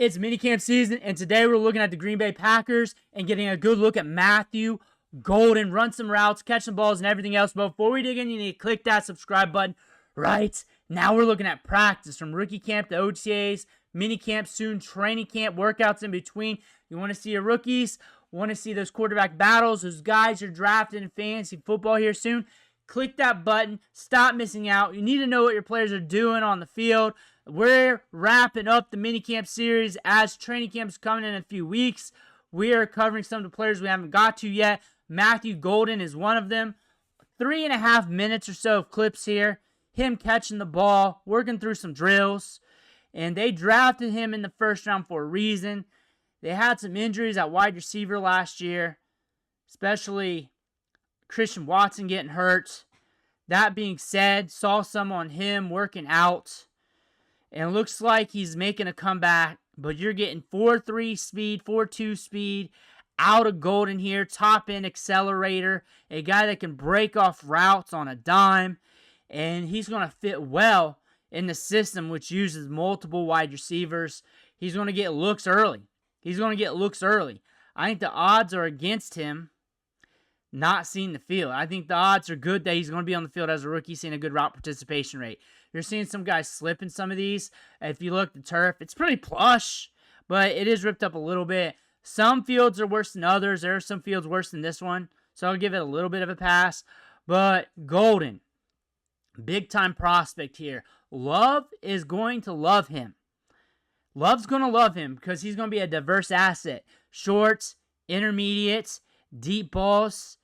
It's minicamp season, and today we're looking at the Green Bay Packers and getting a good look at Matthew Golden. Run some routes, catch some balls, and everything else. But before we dig in, you need to click that subscribe button right now. We're looking at practice from rookie camp to OTAs, minicamp soon, training camp, workouts in between. You want to see your rookies, want to see those quarterback battles, those guys you're drafting in fantasy football here soon. Click that button. Stop missing out. You need to know what your players are doing on the field. We're wrapping up the minicamp series as training camp's coming in a few weeks. We are covering some of the players we haven't got to yet. Matthew Golden is one of them. 3.5 minutes or so of clips here. Him catching the ball, working through some drills. And they drafted him in the first round for a reason. They had some injuries at wide receiver last year, especially Christian Watson getting hurt. That being said, saw some on him working out. And it looks like he's making a comeback, but you're getting 4.3 speed, 4.2 speed out of Golden here. Top end accelerator, a guy that can break off routes on a dime, and he's going to fit well in the system, which uses multiple wide receivers. He's going to get looks early. I think the odds are against him not seeing the field. I think the odds are good that he's going to be on the field as a rookie, seeing a good route participation rate. You're seeing some guys slip in some of these. If you look at the turf, it's pretty plush, but it is ripped up a little bit. Some fields are worse than others. There are some fields worse than this one, so I'll give it a little bit of a pass. But Golden, big-time prospect here. Love is going to love him. Love's going to love him because he's going to be a diverse asset. Shorts, intermediates, deep balls,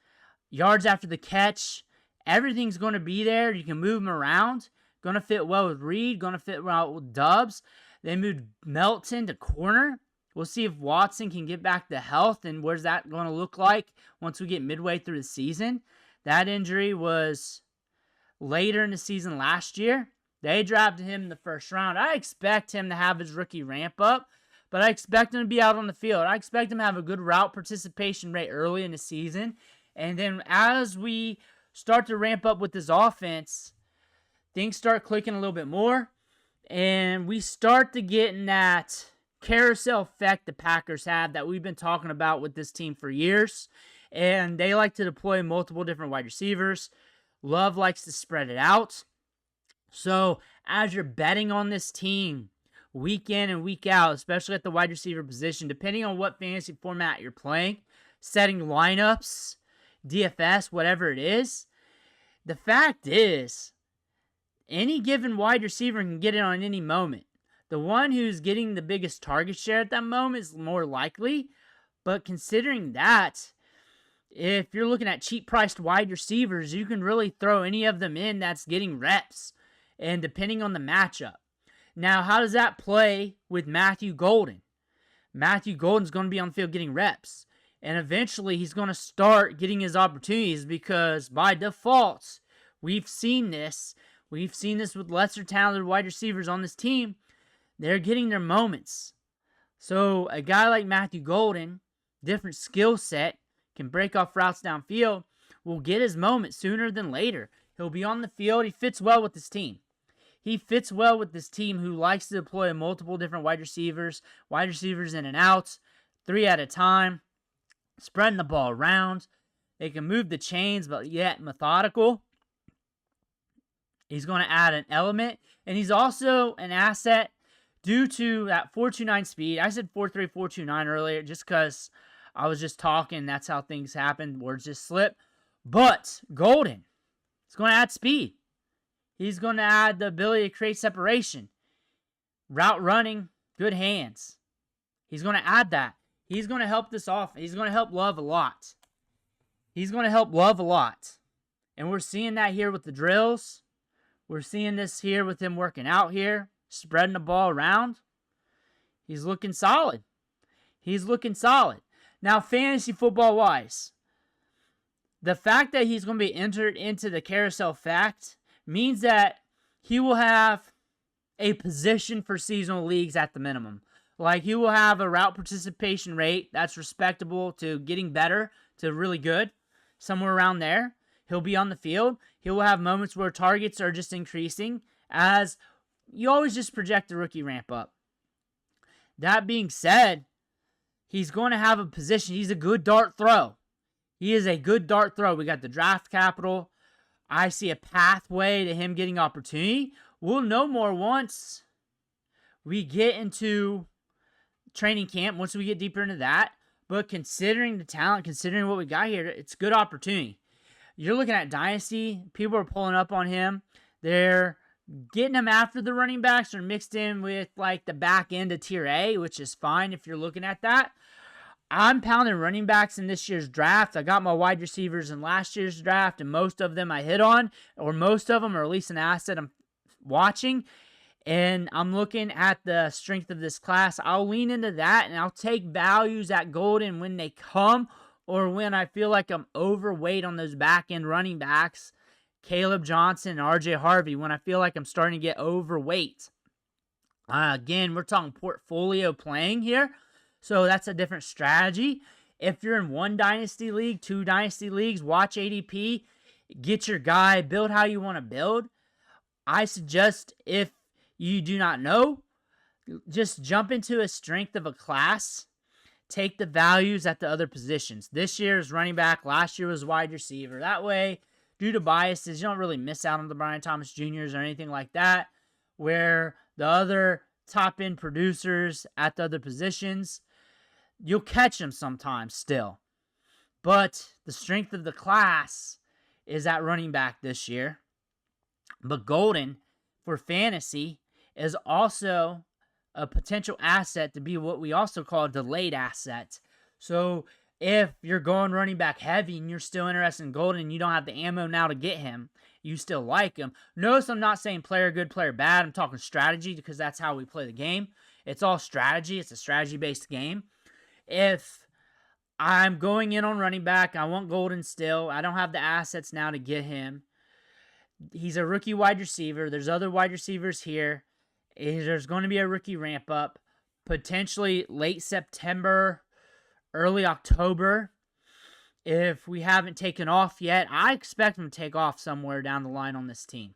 yards after the catch. Everything's going to be there. You can move him around. Going to fit well with Reed. Going to fit well with Dubs. They moved Melton to corner. We'll see if Watson can get back to health, and where's that going to look like once we get midway through the season. That injury was later in the season last year. They drafted him in the first round. I expect him to have his rookie ramp up, but I expect him to be out on the field. I expect him to have a good route participation rate early in the season, and then as we start to ramp up with this offense, things start clicking a little bit more, and we start to get in that carousel effect the Packers have that we've been talking about with this team for years. And they like to deploy multiple different wide receivers. Love likes to spread it out. So as you're betting on this team week in and week out, especially at the wide receiver position, depending on what fantasy format you're playing, setting lineups, DFS, whatever it is, the fact is, any given wide receiver can get it on any moment. The one who's getting the biggest target share at that moment is more likely. But considering that, if you're looking at cheap-priced wide receivers, you can really throw any of them in that's getting reps, and depending on the matchup. Now, how does that play with Matthew Golden? Matthew Golden's going to be on the field getting reps, and eventually he's going to start getting his opportunities because by default, we've seen this. We've seen this with lesser talented wide receivers on this team. They're getting their moments. So a guy like Matthew Golden, different skill set, can break off routes downfield, will get his moment sooner than later. He'll be on the field. He fits well with this team. He fits well with this team who likes to deploy multiple different wide receivers in and out, 3 at a time, spreading the ball around. They can move the chains, but yet methodical. He's going to add an element, and he's also an asset due to that 4.29 speed. I said 4.3, 4.29 earlier just because I was just talking. That's how things happen. Words just slip. But Golden is going to add speed. He's going to add the ability to create separation. Route running, good hands. He's going to add that. He's going to help this off. He's going to help Love a lot. And we're seeing that here with the drills. We're seeing this here with him working out here, spreading the ball around. He's looking solid. Now, fantasy football-wise, the fact that he's going to be entered into the carousel fact means that he will have a position for seasonal leagues at the minimum. Like, he will have a route participation rate that's respectable to getting better to really good, somewhere around there. He'll be on the field. He will have moments where targets are just increasing as you always just project the rookie ramp up. That being said, he's going to have a position. He's a good dart throw. He is a good dart throw. We got the draft capital. I see a pathway to him getting opportunity. We'll know more once we get into training camp, once we get deeper into that. But considering the talent, considering what we got here, it's a good opportunity. You're looking at Dynasty. People are pulling up on him. They're getting him after the running backs or mixed in with like the back end of tier A, which is fine if you're looking at that. I'm pounding running backs in this year's draft. I got my wide receivers in last year's draft, and most of them I hit on, or most of them are at least an asset I'm watching. And I'm looking at the strength of this class. I'll lean into that, and I'll take values at Golden when they come, or when I feel like I'm overweight on those back-end running backs, Caleb Johnson and RJ Harvey, when I feel like I'm starting to get overweight. Again, we're talking portfolio playing here, so that's a different strategy. If you're in one dynasty league, two dynasty leagues, watch ADP, get your guy, build how you want to build. I suggest, if you do not know, just jump into a strength of a class. Take the values at the other positions. This year is running back. Last year was wide receiver. That way, due to biases, you don't really miss out on the Brian Thomas Jr.'s or anything like that, where the other top-end producers at the other positions, you'll catch them sometimes still. But the strength of the class is at running back this year. But Golden, for fantasy, is also a potential asset to be what we also call a delayed asset. So if you're going running back heavy and you're still interested in Golden and you don't have the ammo now to get him, you still like him. Notice I'm not saying player good, player bad. I'm talking strategy, because that's how we play the game. It's all strategy. It's a strategy-based game. If I'm going in on running back, I want Golden still. I don't have the assets now to get him. He's a rookie wide receiver. There's other wide receivers here. There's going to be a rookie ramp up, potentially late September, early October. If we haven't taken off yet, I expect him to take off somewhere down the line on this team.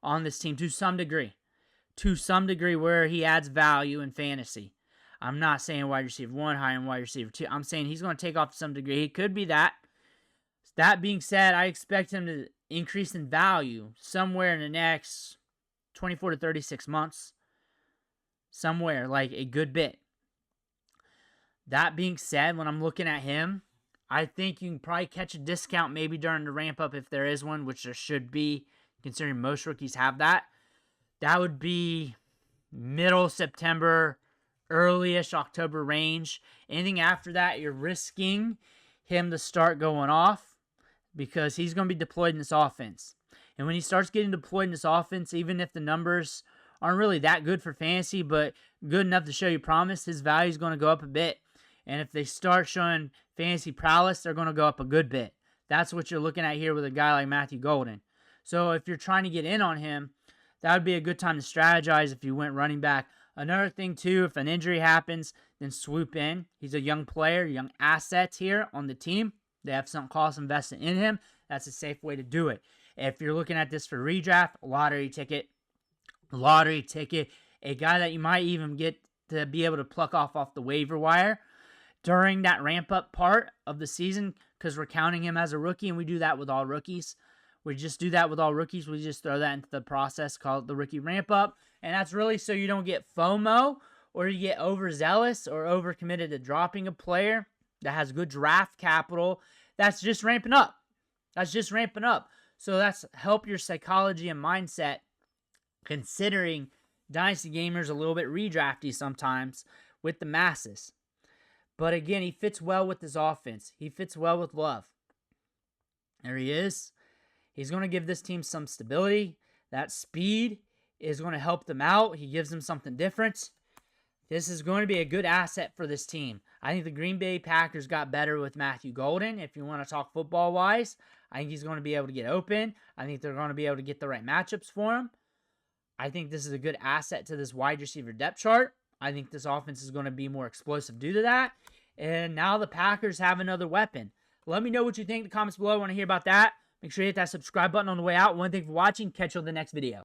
To some degree. To some degree, where he adds value in fantasy. I'm not saying wide receiver 1, high end wide receiver 2. I'm saying he's going to take off to some degree. He could be that. That being said, I expect him to increase in value somewhere in the next 24 to 36 months. Somewhere, like a good bit. That being said, when I'm looking at him, I think you can probably catch a discount maybe during the ramp up if there is one, which there should be, considering most rookies have that. That would be middle September, early-ish October range. Anything after that, you're risking him to start going off, because he's going to be deployed in this offense. And when he starts getting deployed in this offense, even if the numbers aren't really that good for fantasy, but good enough to show you promise, his value is going to go up a bit. And if they start showing fantasy prowess, they're going to go up a good bit. That's what you're looking at here with a guy like Matthew Golden. So if you're trying to get in on him, that would be a good time to strategize if you went running back. Another thing, too, if an injury happens, then swoop in. He's a young player, young asset here on the team. They have some cost invested in him. That's a safe way to do it. If you're looking at this for redraft, lottery ticket, a guy that you might even get to be able to pluck off the waiver wire during that ramp-up part of the season, because we're counting him as a rookie, and we do that with all rookies. We just do that with all rookies. We just throw that into the process called the rookie ramp-up, and that's really so you don't get FOMO or you get overzealous or overcommitted to dropping a player that has good draft capital that's just ramping up. So that's help your psychology and mindset, considering Dynasty Gamers a little bit redrafty sometimes with the masses. But again, he fits well with this offense. He fits well with Love. There he is. He's going to give this team some stability. That speed is going to help them out. He gives them something different. This is going to be a good asset for this team. I think the Green Bay Packers got better with Matthew Golden. If you want to talk football-wise, I think he's going to be able to get open. I think they're going to be able to get the right matchups for him. I think this is a good asset to this wide receiver depth chart. I think this offense is going to be more explosive due to that. And now the Packers have another weapon. Let me know what you think in the comments below. I want to hear about that. Make sure you hit that subscribe button on the way out. One thing for watching. Catch you on the next video.